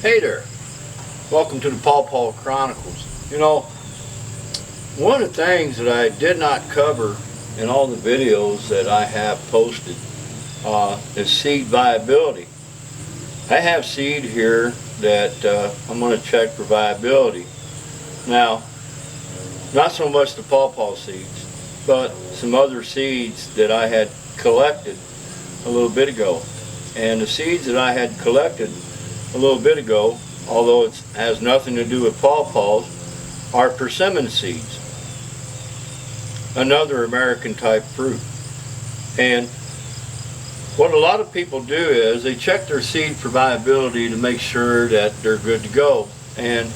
Hey there, welcome to the Pawpaw Chronicles. You know, one of the things that I did not cover in all the videos that I have posted is seed viability. I have seed here that I'm going to check for viability. Now, not so much the pawpaw seeds, but some other seeds that I had collected a little bit ago. And the seeds that I had collected a little bit ago, although it has nothing to do with pawpaws, are persimmon seeds, another American type fruit. And what a lot of people do is they check their seed for viability to make sure that they're good to go. And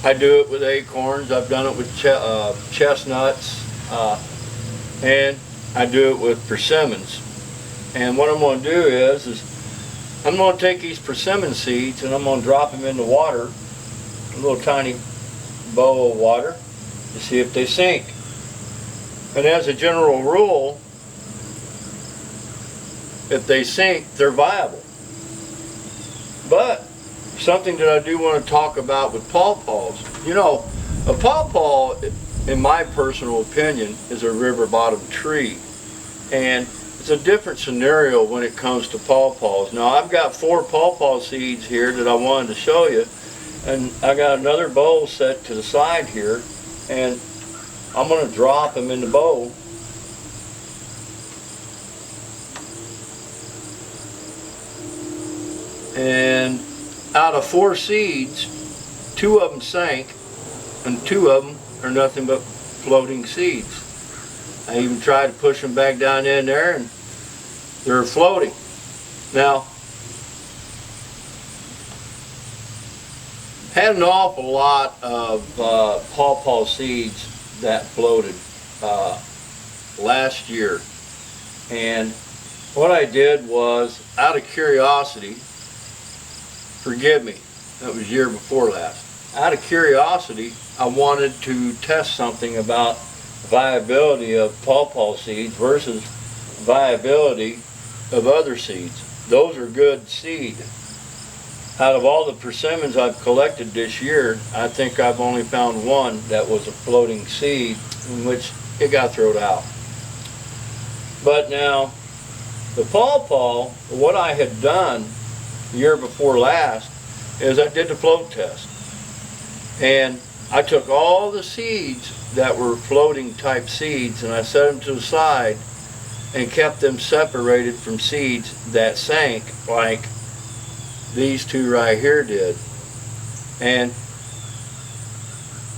I do it with acorns, I've done it with chestnuts, and I do it with persimmons. And what I'm going to do is I'm going to take these persimmon seeds and I'm going to drop them in the water, a little tiny bowl of water, to see if they sink. And as a general rule, if they sink, they're viable. But something that I do want to talk about with pawpaws, you know, a pawpaw, in my personal opinion, is a river bottom tree. And it's a different scenario when it comes to pawpaws. Now I've got 4 pawpaw seeds here that I wanted to show you, and I got another bowl set to the side here, and I'm going to drop them in the bowl. And out of 4 seeds, 2 of them sank, and 2 of them are nothing but floating seeds. I even tried to push them back down in there and they're floating. Now, had an awful lot of pawpaw seeds that floated last year. And what I did was, out of curiosity, forgive me, that was year before last. Out of curiosity, I wanted to test something about viability of pawpaw seeds versus viability of other seeds. Those are good seed. Out of all the persimmons I've collected this year, I think I've only found one that was a floating seed in which it got thrown out. But now, the pawpaw, what I had done the year before last is I did the float test. And I took all the seeds that were floating type seeds and I set them to the side and kept them separated from seeds that sank, like these 2 right here did. And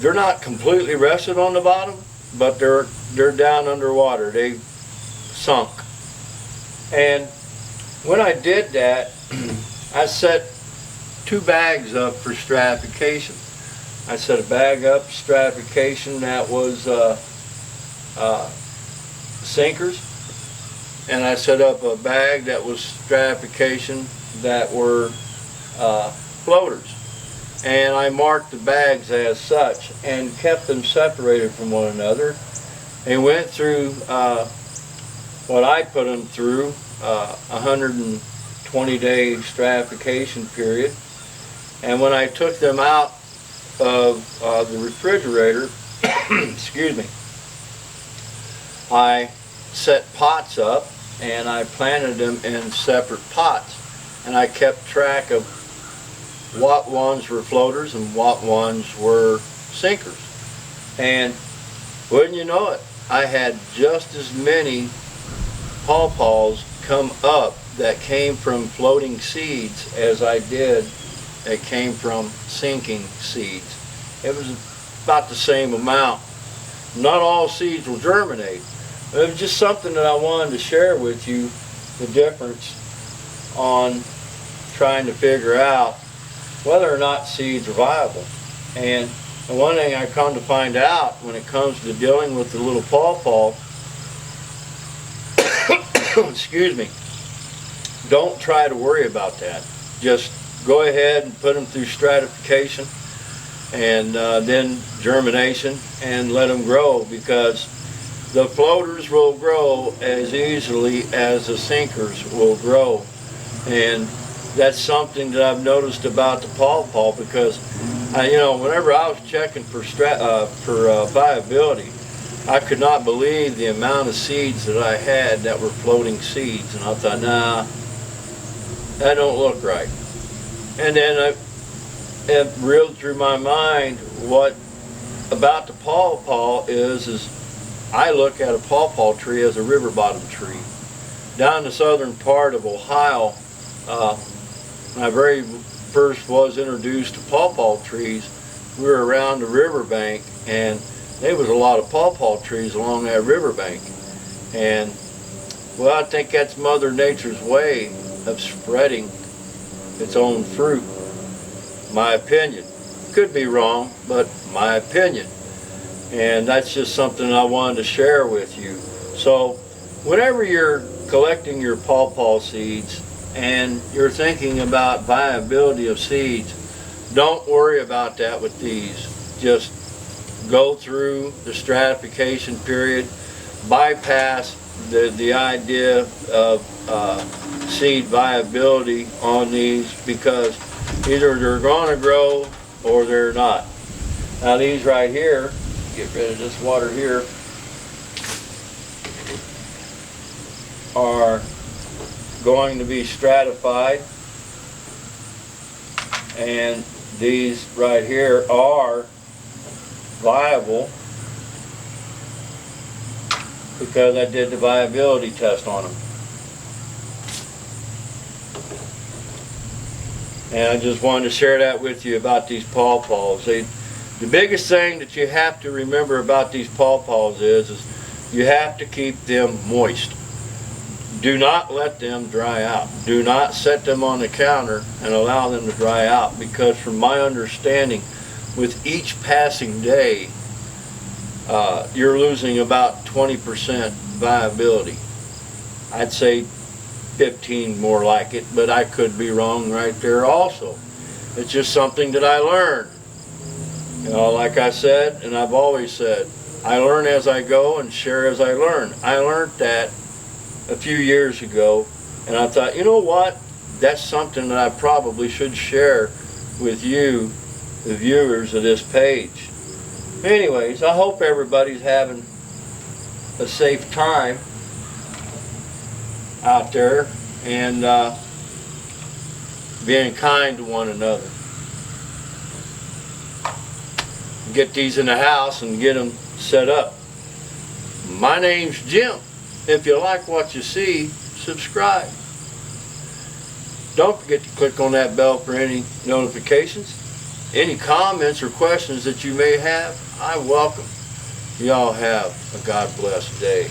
they're not completely rested on the bottom, but they're down underwater. They sunk. And when I did that, I set 2 bags up for stratification. I set a bag up, stratification, that was sinkers, and I set up a bag that was stratification that were floaters. And I marked the bags as such and kept them separated from one another and went through what I put them through, 120-day stratification period. And when I took them out of the refrigerator, excuse me, I set pots up and I planted them in separate pots, and I kept track of what ones were floaters and what ones were sinkers. And wouldn't you know it, I had just as many pawpaws come up that came from floating seeds as I did that came from sinking seeds. It was about the same amount. Not all seeds will germinate. But it was just something that I wanted to share with you, the difference on trying to figure out whether or not seeds are viable. And the one thing I come to find out when it comes to dealing with the little pawpaw, excuse me, don't try to worry about that. Just go ahead and put them through stratification and then germination and let them grow, because the floaters will grow as easily as the sinkers will grow. And that's something that I've noticed about the Pawpaw, because whenever I was checking for viability, I could not believe the amount of seeds that I had that were floating seeds, and I thought, nah, that don't look right. And then it reeled through my mind what about the pawpaw is I look at a pawpaw tree as a river bottom tree. Down in the southern part of Ohio, when I very first was introduced to pawpaw trees, we were around the riverbank, and there was a lot of pawpaw trees along that riverbank. And well, I think that's Mother Nature's way of spreading its own fruit. My opinion. Could be wrong, but my opinion. And that's just something I wanted to share with you. So whenever you're collecting your pawpaw seeds and you're thinking about viability of seeds, don't worry about that with these. Just go through the stratification period, bypass the idea of seed viability on these, because either they're going to grow or they're not. Now these right here, get rid of this water here, are going to be stratified, and these right here are viable because I did the viability test on them. And I just wanted to share that with you about these pawpaws. The biggest thing that you have to remember about these pawpaws is you have to keep them moist. Do not let them dry out. Do not set them on the counter and allow them to dry out, because from my understanding, with each passing day, you're losing about 20% viability. I'd say 15 more like it, but I could be wrong right there also. It's just something that I learned. Like I said, and I've always said, I learn as I go and share as I learn. I learned that a few years ago, and I thought, you know what? That's something that I probably should share with you, the viewers of this page. Anyways, I hope everybody's having a safe time out there and being kind to one another. Get these in the house and get them set up. My name's Jim. If you like what you see, subscribe. Don't forget to click on that bell for any notifications. Any comments or questions that you may have, I welcome. Y'all have a God bless day.